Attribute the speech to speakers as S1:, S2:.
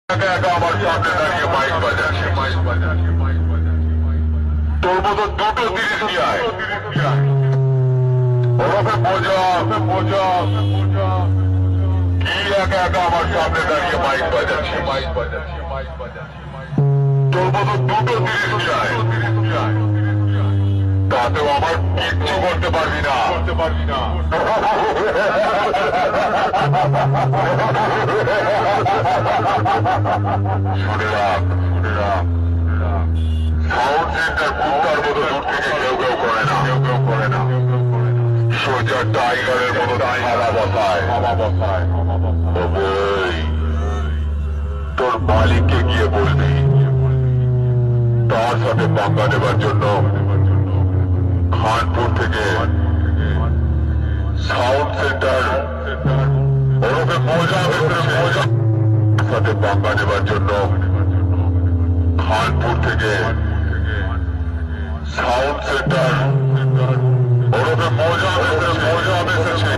S1: একা একা আমার সামনে দাঁড়িয়ে মাইক বাজাচ্ছে। তোর মতো দুটো জিনিস নিয়ে আয়, ওরফে বোঝা কি একা একা আমার সামনে দাঁড়িয়ে মাইক বাজাচ্ছে। তোর মতো দুটো জিনিস নিয়ে আয়, তাতেও আমার কিচ্ছু করতে পারবি না। শুনে রাখ, সাউন্ড সেন্টার কুত্তার মতো দূর থেকে কেউ করে না, সোজা টাইগারের মতো থালা বসায়। তোর মালিককে গিয়ে বলবি তার সাথে পাঙ্গা নেবার জন্য খানপুর থেকে সাউন্ড সেন্টার ওরফে মজা সাথে পাঙ্গা নেবার জন্য খানপুর থেকে সাউন্ড সেন্টার ওরফে মজা এসেছে।